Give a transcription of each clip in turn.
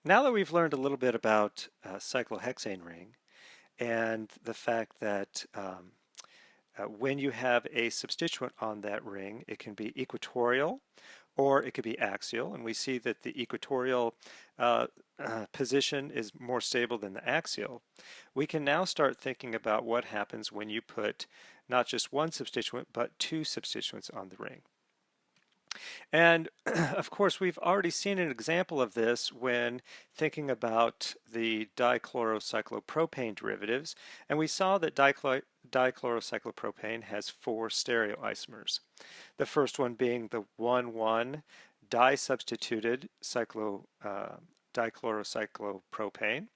Now that we've learned a little bit about cyclohexane ring and the fact that when you have a substituent on that ring, it can be equatorial or it could be axial, and we see that the equatorial position is more stable than the axial. We can now start thinking about what happens when you put not just one substituent but two substituents on the ring. And of course, we've already seen an example of this when thinking about the dichlorocyclopropane derivatives, and we saw that dichlorocyclopropane has four stereoisomers. The first one being the 1,1 dye-substituted dichlorocyclopropane.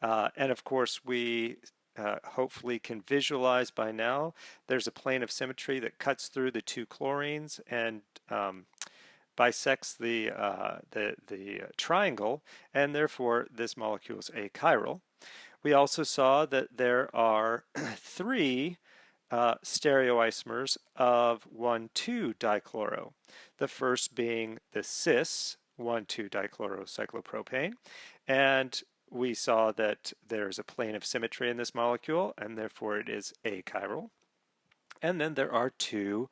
And of course, we hopefully can visualize by now there's a plane of symmetry that cuts through the two chlorines and bisects the triangle, and therefore this molecule is achiral. We also saw that there are three stereoisomers of 1,2 dichloro. The first being the cis 1,2 dichlorocyclopropane, and we saw that there's a plane of symmetry in this molecule, and therefore it is achiral. And then there are two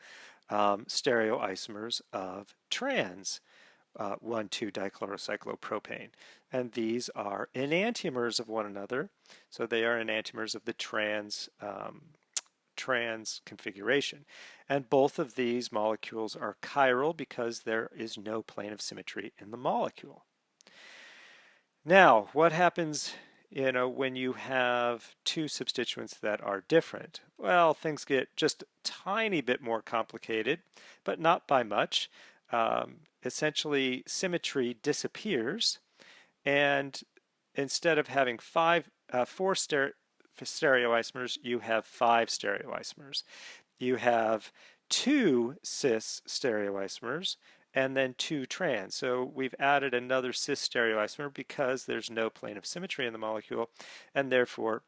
stereoisomers of trans 1,2 dichlorocyclopropane, and these are enantiomers of one another, so they are enantiomers of the trans configuration. And both of these molecules are chiral because there is no plane of symmetry in the molecule. Now, what happens, when you have two substituents that are different? Well, things get just a tiny bit more complicated, but not by much. Essentially, symmetry disappears, and instead of having four stereoisomers, you have five stereoisomers. You have two cis stereoisomers and then two trans. So we've added another cis stereoisomer because there's no plane of symmetry in the molecule, and therefore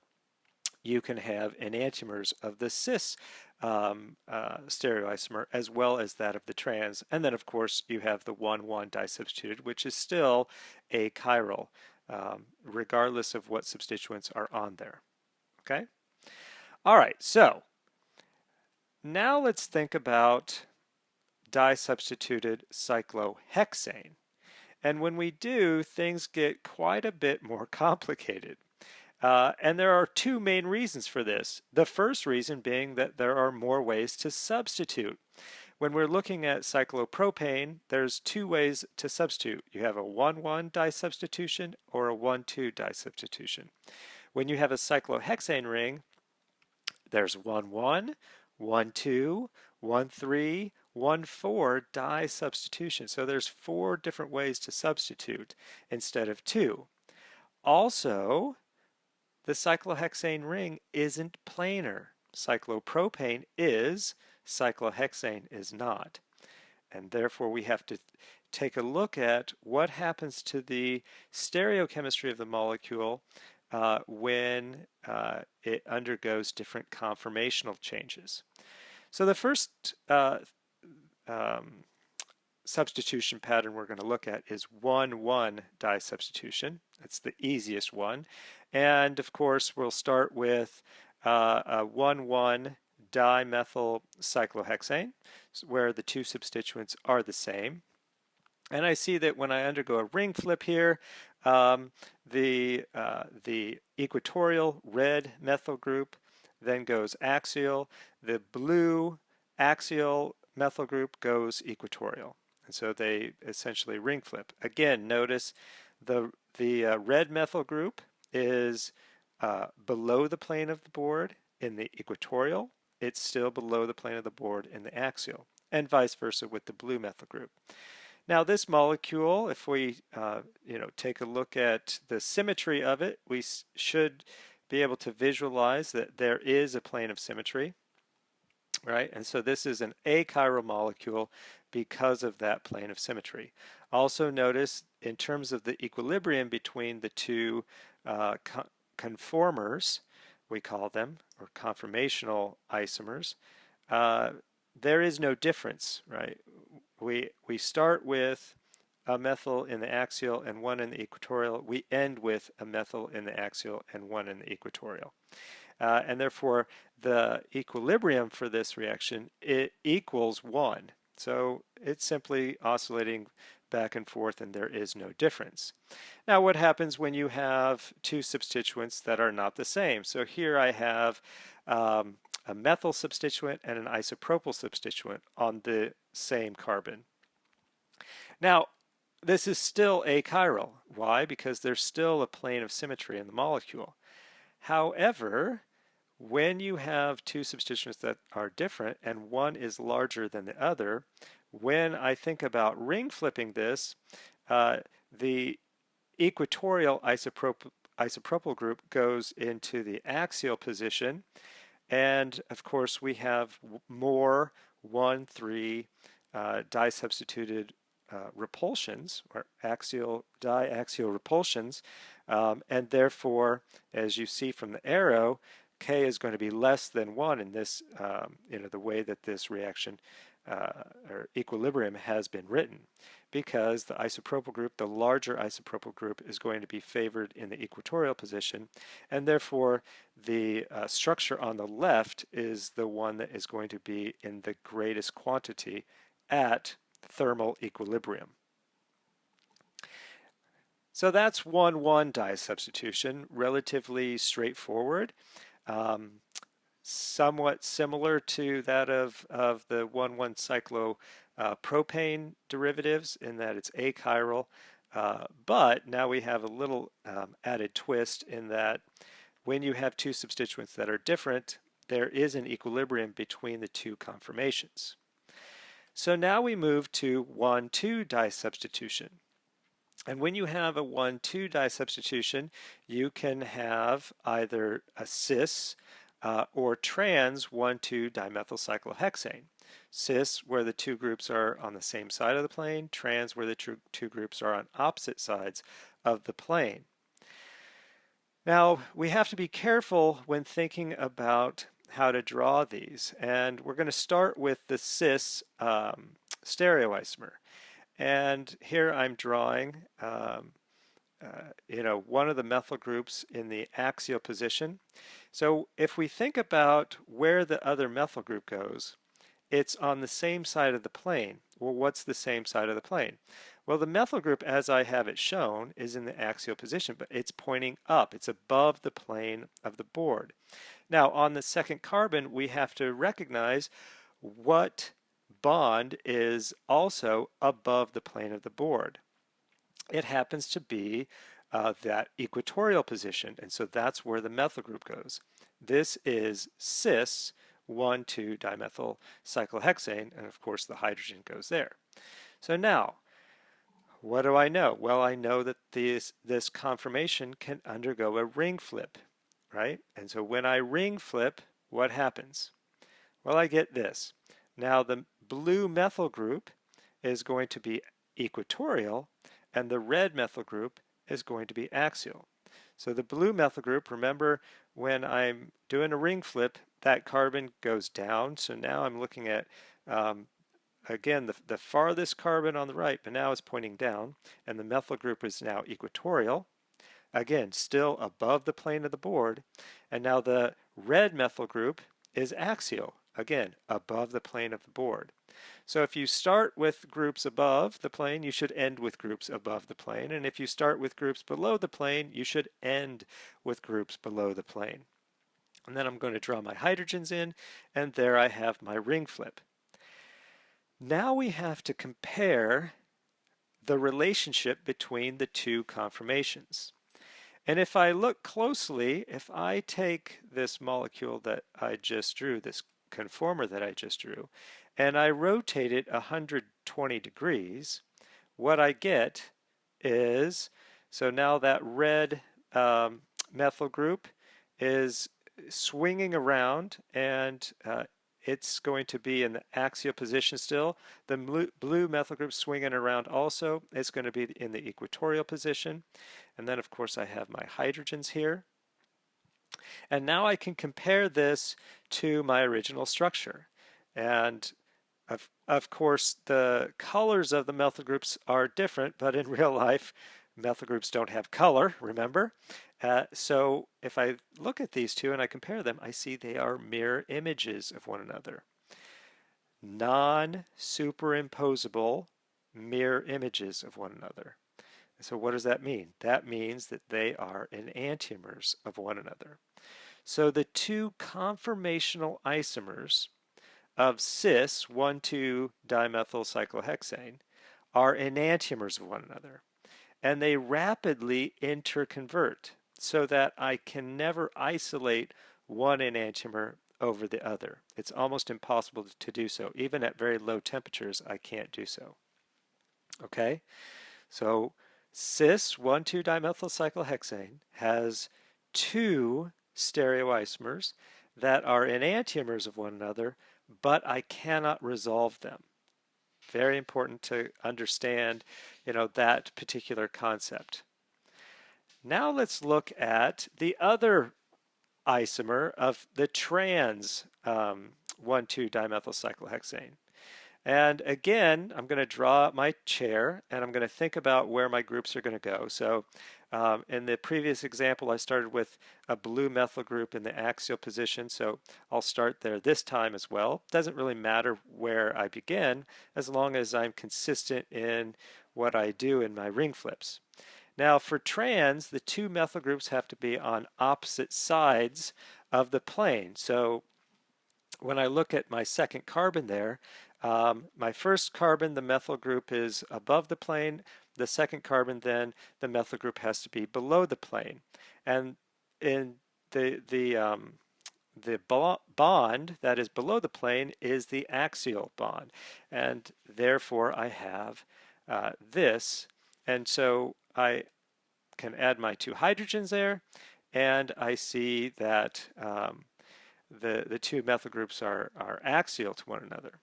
you can have enantiomers of the cis stereoisomer as well as that of the trans. And then of course you have the 1,1 disubstituted, which is still achiral, regardless of what substituents are on there. Okay? All right, so now let's think about dye substituted cyclohexane. And when we do, things get quite a bit more complicated. And there are two main reasons for this. The first reason being that there are more ways to substitute. When we're looking at cyclopropane, there's two ways to substitute. You have a 1,1 dye substitution or a 1,2 dye substitution. When you have a cyclohexane ring, there's 1,1, 1,2, 1,3, 1,4 dye substitution. So there's four different ways to substitute instead of two. Also, the cyclohexane ring isn't planar. Cyclopropane is, cyclohexane is not. And therefore we have to take a look at what happens to the stereochemistry of the molecule when it undergoes different conformational changes. So the first substitution pattern we're going to look at is 1,1 dye substitution. That's the easiest one. And of course we'll start with a 1,1 dimethyl cyclohexane, where the two substituents are the same. And I see that when I undergo a ring flip here, the equatorial red methyl group then goes axial. The blue axial methyl group goes equatorial. And so they essentially ring flip. Again, notice the red methyl group is below the plane of the board in the equatorial. It's still below the plane of the board in the axial, and vice versa with the blue methyl group. Now this molecule, if we take a look at the symmetry of it, we should be able to visualize that there is a plane of symmetry, right? And so this is an achiral molecule because of that plane of symmetry. Also notice in terms of the equilibrium between the two conformers, we call them, or conformational isomers, there is no difference, right? We start with a methyl in the axial and one in the equatorial, we end with a methyl in the axial and one in the equatorial. And therefore, the equilibrium for this reaction, it equals 1. So it's simply oscillating back and forth, and there is no difference. Now, what happens when you have two substituents that are not the same? So here I have a methyl substituent and an isopropyl substituent on the same carbon. Now, this is still achiral. Why? Because there's still a plane of symmetry in the molecule. However, when you have two substituents that are different and one is larger than the other, when I think about ring flipping this, the equatorial isopropyl group goes into the axial position, and of course we have more 1,3 dye substituted repulsions, or diaxial repulsions, and therefore, as you see from the arrow, K is going to be less than 1 in this, the way that this reaction or equilibrium has been written, because the isopropyl group, the larger isopropyl group, is going to be favored in the equatorial position, and therefore the structure on the left is the one that is going to be in the greatest quantity at thermal equilibrium. So that's 1,1 dye substitution, relatively straightforward. Somewhat similar to that of the 1,1 cyclopropane derivatives in that it's achiral, but now we have a little added twist in that when you have two substituents that are different, there is an equilibrium between the two conformations. So now we move to 1,2 dye substitution. And when you have a 1,2 dye substitution, you can have either a cis or trans 1,2 dimethyl cyclohexane. Cis, where the two groups are on the same side of the plane, trans, where the two groups are on opposite sides of the plane. Now, we have to be careful when thinking about how to draw these, and we're going to start with the cis stereoisomer. And here I'm drawing one of the methyl groups in the axial position. So if we think about where the other methyl group goes, it's on the same side of the plane. Well, what's the same side of the plane? Well, the methyl group, as I have it shown, is in the axial position, but it's pointing up. It's above the plane of the board. Now, on the second carbon, we have to recognize what bond is also above the plane of the board. It happens to be that equatorial position, and so that's where the methyl group goes. This is cis 1,2 dimethyl cyclohexane, and of course the hydrogen goes there. So now, what do I know? Well, I know that this conformation can undergo a ring flip, right? And so when I ring flip, what happens? Well, I get this. Now the blue methyl group is going to be equatorial, and the red methyl group is going to be axial. So the blue methyl group, remember when I'm doing a ring flip, that carbon goes down. So now I'm looking at, again, the farthest carbon on the right, but now it's pointing down, and the methyl group is now equatorial. Again, still above the plane of the board. And now the red methyl group is axial. Again, above the plane of the board. So if you start with groups above the plane, you should end with groups above the plane. And if you start with groups below the plane, you should end with groups below the plane. And then I'm going to draw my hydrogens in, and there I have my ring flip. Now we have to compare the relationship between the two conformations. And if I look closely, if I take this molecule that I just drew, this conformer that I just drew, and I rotate it 120 degrees, what I get is, so now that red methyl group is swinging around, and it's going to be in the axial position still. The blue methyl group swinging around also. It's going to be in the equatorial position. And then, of course, I have my hydrogens here. And now I can compare this to my original structure. And Of course, the colors of the methyl groups are different, but in real life, methyl groups don't have color, remember? So if I look at these two and I compare them, I see they are mirror images of one another. Non-superimposable mirror images of one another. So what does that mean? That means that they are enantiomers of one another. So the two conformational isomers of cis 1,2-dimethyl cyclohexane are enantiomers of one another, and they rapidly interconvert so that I can never isolate one enantiomer over the other. It's almost impossible to do so. Even at very low temperatures, I can't do so. Okay, so cis 1,2-dimethyl cyclohexane has two stereoisomers that are enantiomers of one another, but I cannot resolve them. Very important to understand, that particular concept. Now let's look at the other isomer of the trans 1,2-dimethyl cyclohexane. And again, I'm going to draw my chair and I'm going to think about where my groups are going to go. So in the previous example, I started with a blue methyl group in the axial position, so I'll start there this time as well. Doesn't really matter where I begin as long as I'm consistent in what I do in my ring flips. Now for trans, the two methyl groups have to be on opposite sides of the plane. So when I look at my second carbon there, my first carbon, the methyl group is above the plane. The second carbon, then, the methyl group has to be below the plane. And in the bond that is below the plane is the axial bond. And therefore, I have this. And so I can add my two hydrogens there, and I see that the two methyl groups are axial to one another.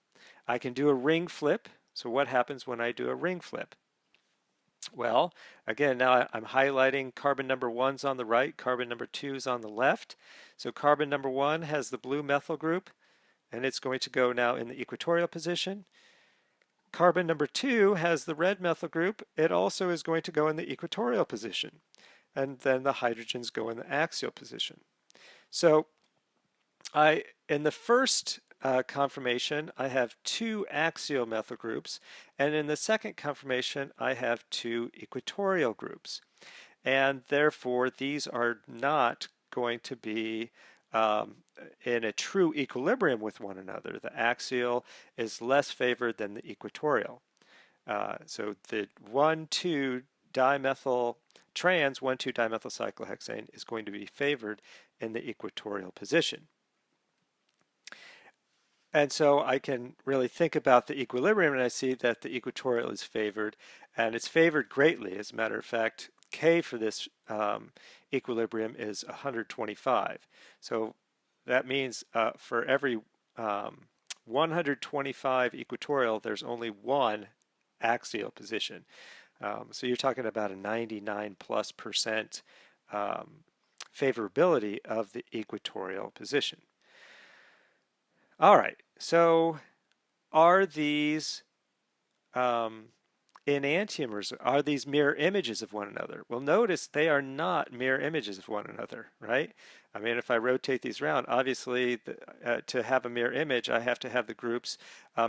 I can do a ring flip. So what happens when I do a ring flip? Well, again, now I'm highlighting carbon number 1's on the right, carbon number 2's on the left. So carbon number 1 has the blue methyl group, and it's going to go now in the equatorial position. Carbon number 2 has the red methyl group. It also is going to go in the equatorial position. And then the hydrogens go in the axial position. So in the first conformation, I have two axial methyl groups, and in the second conformation, I have two equatorial groups. And therefore, these are not going to be in a true equilibrium with one another. The axial is less favored than the equatorial. So the 1,2-dimethyl trans 1,2-dimethyl cyclohexane is going to be favored in the equatorial position. And so I can really think about the equilibrium, and I see that the equatorial is favored, and it's favored greatly. As a matter of fact, K for this equilibrium is 125. So that means for every 125 equatorial, there's only one axial position. So you're talking about a 99+% favorability of the equatorial position. All right, so are these enantiomers, are these mirror images of one another? Well, notice they are not mirror images of one another, right? I mean, if I rotate these around, obviously to have a mirror image, I have to have the groups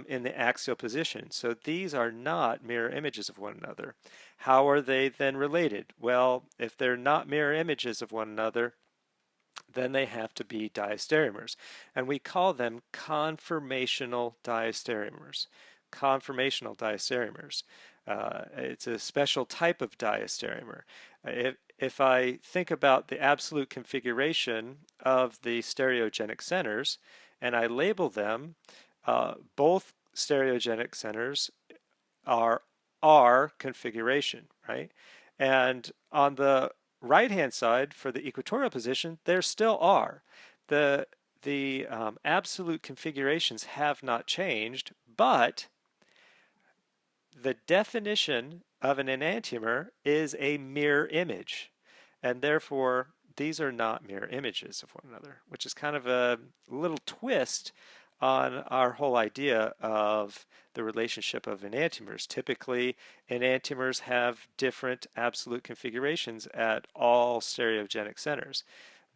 in the axial position. So these are not mirror images of one another. How are they then related? Well, if they're not mirror images of one another, then they have to be diastereomers. And we call them conformational diastereomers. Conformational diastereomers. It's a special type of diastereomer. If I think about the absolute configuration of the stereogenic centers and I label them, both stereogenic centers are R configuration, right? And on the right-hand side for the equatorial position, there still are. The absolute configurations have not changed, but the definition of an enantiomer is a mirror image, and therefore these are not mirror images of one another, which is kind of a little twist on our whole idea of the relationship of enantiomers. Typically, enantiomers have different absolute configurations at all stereogenic centers.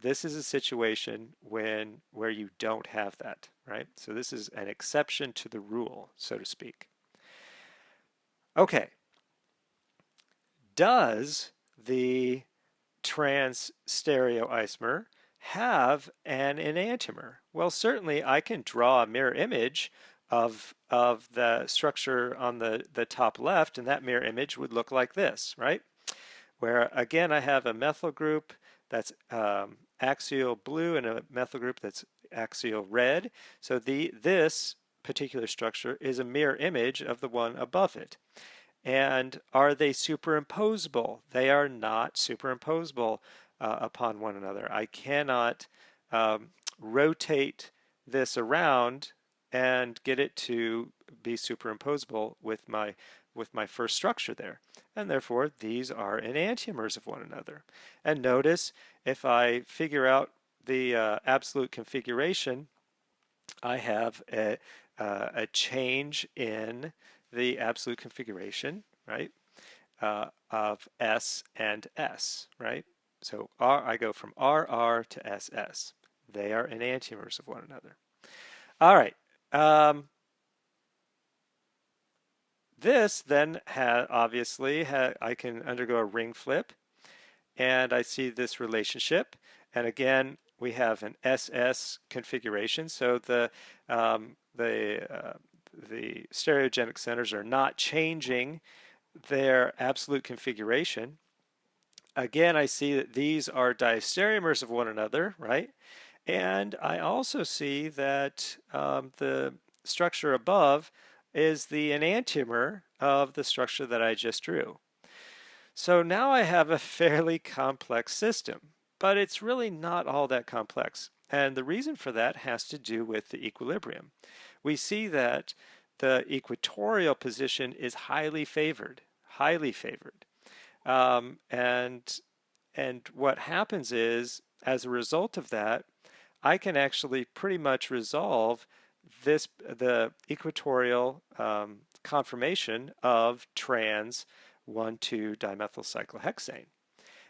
This is a situation where you don't have that, right? So this is an exception to the rule, so to speak. Okay. Does the trans stereoisomer have an enantiomer? Well, certainly I can draw a mirror image of the structure on the top left, and that mirror image would look like this, right? Where again I have a methyl group that's axial blue and a methyl group that's axial red. So this particular structure is a mirror image of the one above it. And are they superimposable? They are not superimposable upon one another. I cannot rotate this around and get it to be superimposable with my first structure there. And therefore, these are enantiomers of one another. And notice, if I figure out the absolute configuration, I have a change in the absolute configuration, right, of S and S, right? So I go from RR to SS. They are enantiomers of one another. All right. This then obviously I can undergo a ring flip, and I see this relationship. And again, we have an SS configuration, so the stereogenic centers are not changing their absolute configuration. Again, I see that these are diastereomers of one another, right? And I also see that the structure above is the enantiomer of the structure that I just drew. So now I have a fairly complex system, but it's really not all that complex. And the reason for that has to do with the equilibrium. We see that the equatorial position is highly favored, highly favored. And what happens is, as a result of that, I can actually pretty much resolve the equatorial conformation of trans 1,2-dimethyl cyclohexane.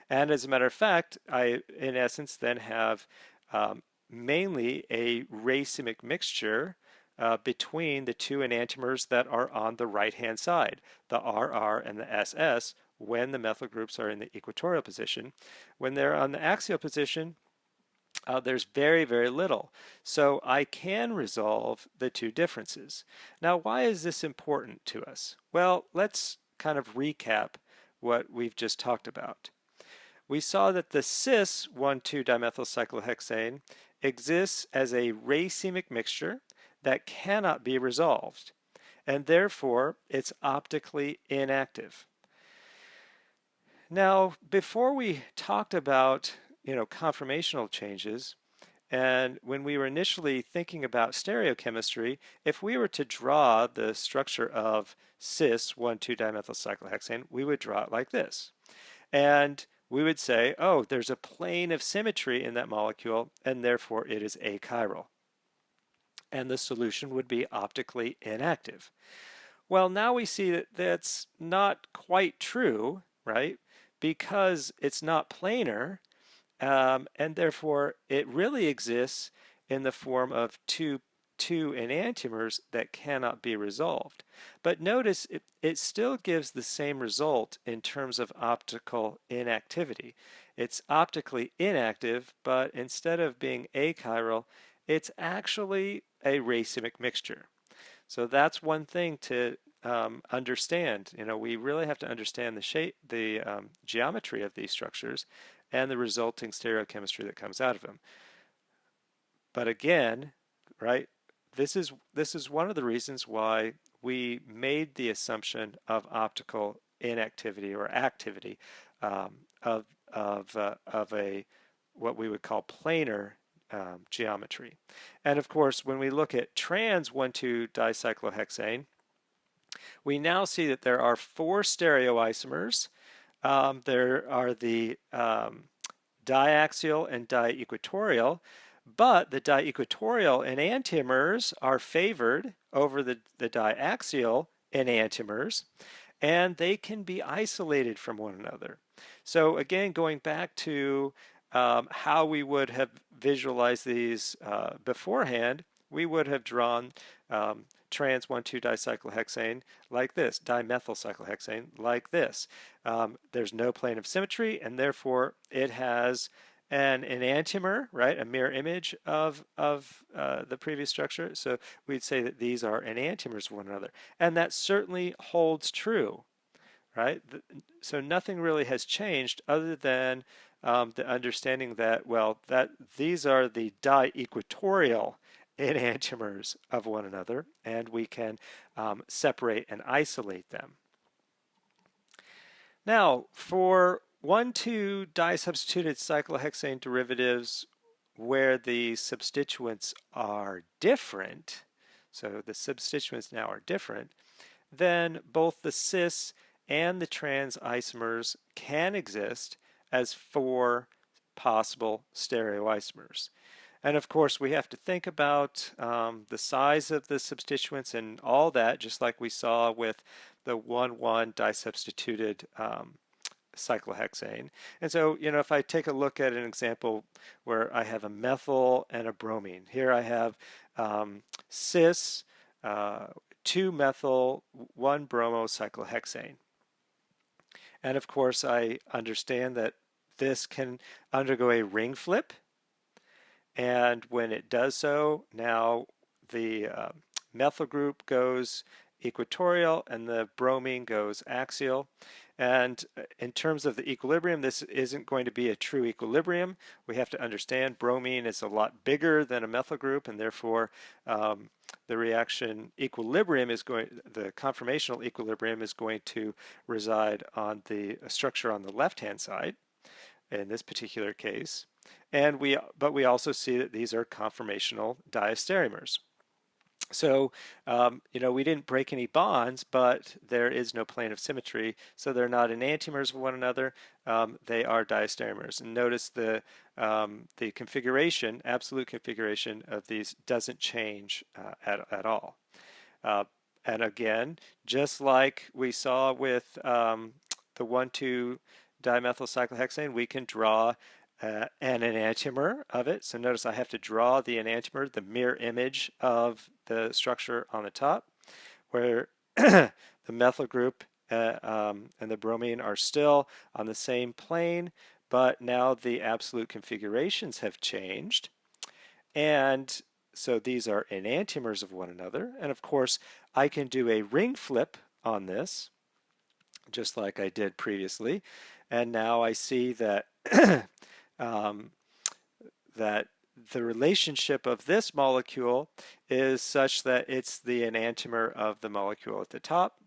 And as a matter of fact, I, in essence, then have mainly a racemic mixture between the two enantiomers that are on the right-hand side, the RR and the SS, when the methyl groups are in the equatorial position. When they're on the axial position, there's very, very little. So I can resolve the two differences. Now, why is this important to us? Well, let's kind of recap what we've just talked about. We saw that the cis 1,2-dimethyl cyclohexane exists as a racemic mixture that cannot be resolved, and therefore it's optically inactive. Now, before we talked about conformational changes, and when we were initially thinking about stereochemistry, if we were to draw the structure of cis 1,2-dimethyl cyclohexane, we would draw it like this. And we would say, oh, there's a plane of symmetry in that molecule, and therefore it is achiral. And the solution would be optically inactive. Well, now we see that that's not quite true, right? Because it's not planar, and therefore it really exists in the form of two enantiomers that cannot be resolved. But notice it still gives the same result in terms of optical inactivity. It's optically inactive, but instead of being achiral, it's actually a racemic mixture. So that's one thing to understand. We really have to understand the shape, the geometry of these structures and the resulting stereochemistry that comes out of them. But again, right, this is one of the reasons why we made the assumption of optical inactivity or activity of a what we would call planar geometry. And of course, when we look at trans 1,2-dicyclohexane, we now see that there are 4 stereoisomers. There are the diaxial and diequatorial, But the diequatorial enantiomers are favored over the diaxial enantiomers, and they can be isolated from one another. So again, going back to how we would have visualized these beforehand, we would have drawn trans 1,2-dicyclohexane like this, dimethyl cyclohexane like this. There's no plane of symmetry, and therefore it has an enantiomer, right, a mirror image of the previous structure. So we'd say that these are enantiomers of one another, and that certainly holds true, right? So nothing really has changed other than the understanding that, well, that these are the diequatorial enantiomers of one another, and we can separate and isolate them. Now, for 1,2-disubstituted cyclohexane derivatives where the substituents are different, so the substituents now are different, then both the cis and the trans isomers can exist as 4 possible stereoisomers. And of course, we have to think about the size of the substituents and all that, just like we saw with the 1,1-disubstituted cyclohexane. And so, if I take a look at an example where I have a methyl and a bromine, here I have cis 2-methyl 1-bromo cyclohexane. And of course, I understand that this can undergo a ring flip. And when it does so, now the methyl group goes equatorial and the bromine goes axial. And in terms of the equilibrium, this isn't going to be a true equilibrium. We have to understand bromine is a lot bigger than a methyl group, and therefore the reaction equilibrium is the conformational equilibrium is going to reside on the structure on the left-hand side in this particular case. But we also see that these are conformational diastereomers. So, we didn't break any bonds, but there is no plane of symmetry, so they're not enantiomers of one another. They are diastereomers. And notice the configuration, absolute configuration of these doesn't change at all. And again, just like we saw with the 1,2-dimethyl cyclohexane, we can draw an enantiomer of it. So notice I have to draw the enantiomer, the mirror image of the structure on the top, where the methyl group and the bromine are still on the same plane, but now the absolute configurations have changed. And so these are enantiomers of one another. And of course, I can do a ring flip on this, just like I did previously. And now I see that that the relationship of this molecule is such that it's the enantiomer of the molecule at the top,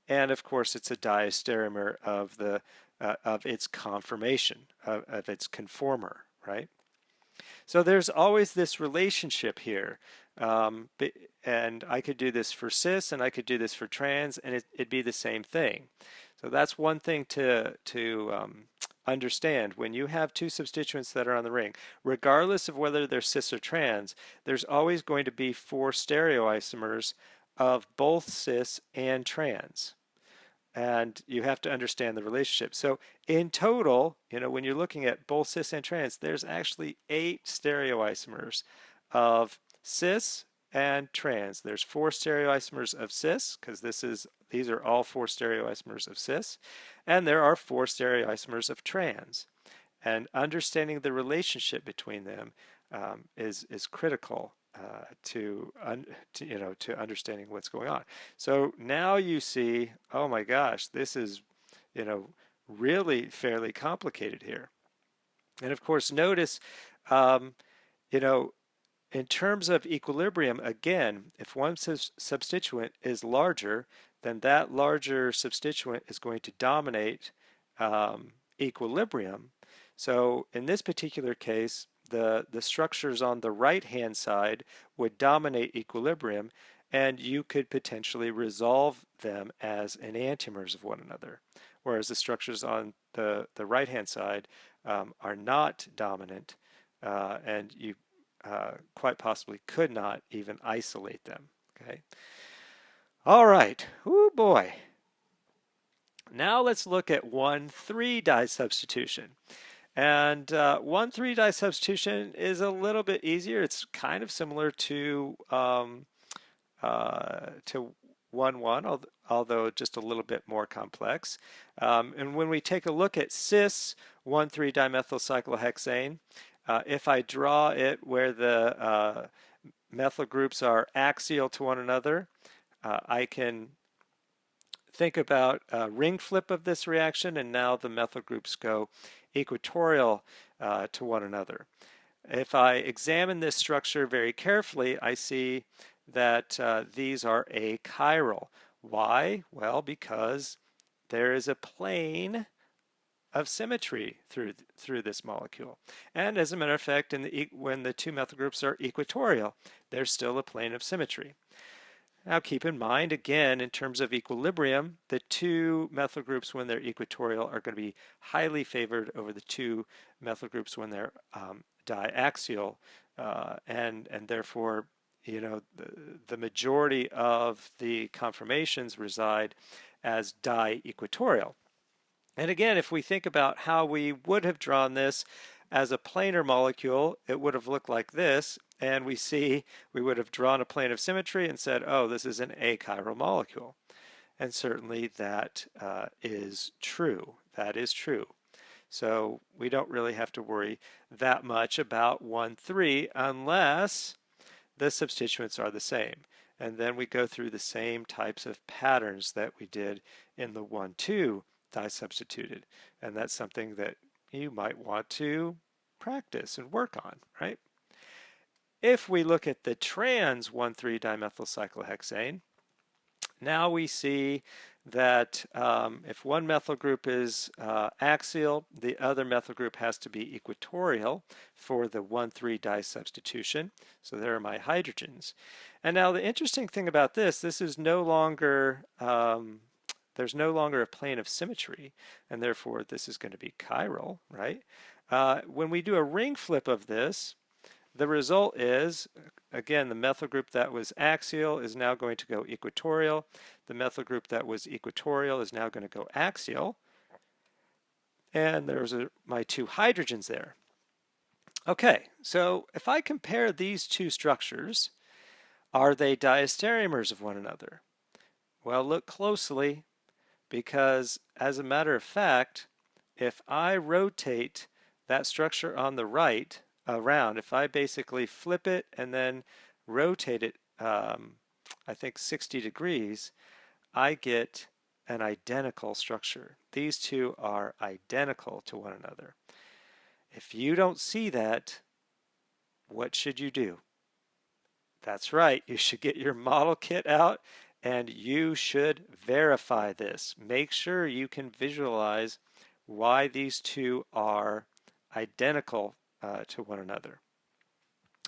and of course it's a diastereomer of the of its conformation, of its conformer, right? So there's always this relationship here, and I could do this for cis and I could do this for trans, and it'd be the same thing. So that's one thing to understand. When you have 2 substituents that are on the ring, regardless of whether they're cis or trans, there's always going to be 4 stereoisomers of both cis and trans. And you have to understand the relationship. So in total, when you're looking at both cis and trans, there's actually 8 stereoisomers of cis and trans. There's 4 stereoisomers of cis, because these are all 4 stereoisomers of cis, and there are 4 stereoisomers of trans. And understanding the relationship between them is critical to understanding what's going on. So now you see, oh my gosh, this is really fairly complicated here. And of course, notice in terms of equilibrium, again, if one substituent is larger, then that larger substituent is going to dominate equilibrium. So in this particular case, the structures on the right-hand side would dominate equilibrium, and you could potentially resolve them as enantiomers of one another, whereas the structures on the right-hand side are not dominant, and quite possibly could not even isolate them. Okay. All right. Oh boy. Now let's look at 1,3 dye substitution. And 1,3 dye substitution is a little bit easier. It's kind of similar to 1,1, although just a little bit more complex. And when we take a look at cis 1,3 dimethyl cyclohexane, if I draw it where the methyl groups are axial to one another, I can think about a ring flip of this reaction, and now the methyl groups go equatorial to one another. If I examine this structure very carefully, I see that these are achiral. Why? Well, because there is a plane of symmetry through this molecule. And as a matter of fact, when the two methyl groups are equatorial, there's still a plane of symmetry. Now keep in mind, again, in terms of equilibrium, the two methyl groups when they're equatorial are going to be highly favored over the two methyl groups when they're diaxial, and therefore, you know, the majority of the conformations reside as di-equatorial. And again, if we think about how we would have drawn this as a planar molecule, it would have looked like this, and we see we would have drawn a plane of symmetry and said, oh, this is an achiral molecule. And certainly that is true. That is true. So we don't really have to worry that much about 1,3 unless the substituents are the same. And then we go through the same types of patterns that we did in the 1,2 disubstituted. And that's something that you might want to practice and work on, right? If we look at the trans 1,3 dimethyl cyclohexane, now we see that if one methyl group is axial, the other methyl group has to be equatorial for the 1,3 disubstitution. So there are my hydrogens. And now the interesting thing about this is no longer there's no longer a plane of symmetry, and therefore this is going to be chiral, right? When we do a ring flip of this, the result is, again, the methyl group that was axial is now going to go equatorial. The methyl group that was equatorial is now going to go axial. And there's my two hydrogens there. Okay, so if I compare these two structures, are they diastereomers of one another? Well, look closely, because as a matter of fact, if I rotate that structure on the right around, if I basically flip it and then rotate it, I think 60 degrees, I get an identical structure. These two are identical to one another. If you don't see that, what should you do? That's right, you should get your model kit out and you should verify this. Make sure you can visualize why these two are identical to one another.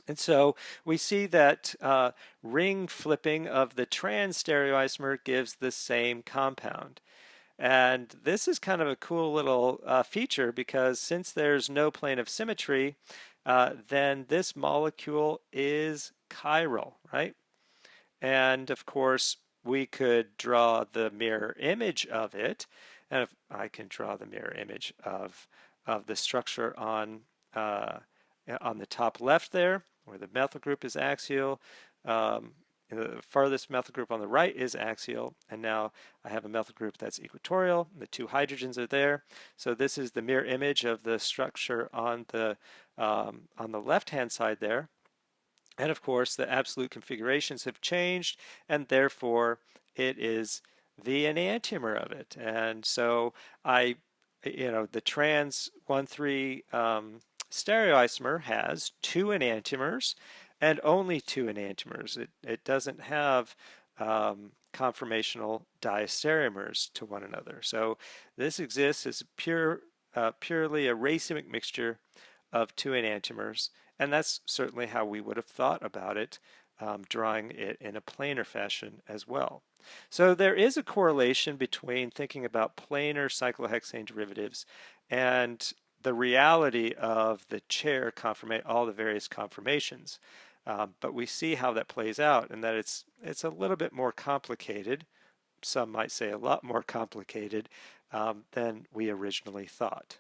And so we see that ring flipping of the trans stereoisomer gives the same compound. And this is kind of a cool little feature, because since there's no plane of symmetry, then this molecule is chiral, right? And of course, we could draw the mirror image of it. And if I can draw the mirror image of the structure on the top left there, where the methyl group is axial. The farthest methyl group on the right is axial, and now I have a methyl group that's equatorial. The two hydrogens are there. So this is the mirror image of the structure on the left-hand side there. And of course, the absolute configurations have changed, and therefore it is the enantiomer of it. And so the trans 1,3 stereoisomer has two enantiomers and only two enantiomers. It doesn't have conformational diastereomers to one another. So this exists as purely a racemic mixture of two enantiomers, and that's certainly how we would have thought about it, drawing it in a planar fashion as well. So there is a correlation between thinking about planar cyclohexane derivatives and the reality of the chair conformate all the various conformations. But we see how that plays out, and that it's a little bit more complicated. Some might say a lot more complicated than we originally thought.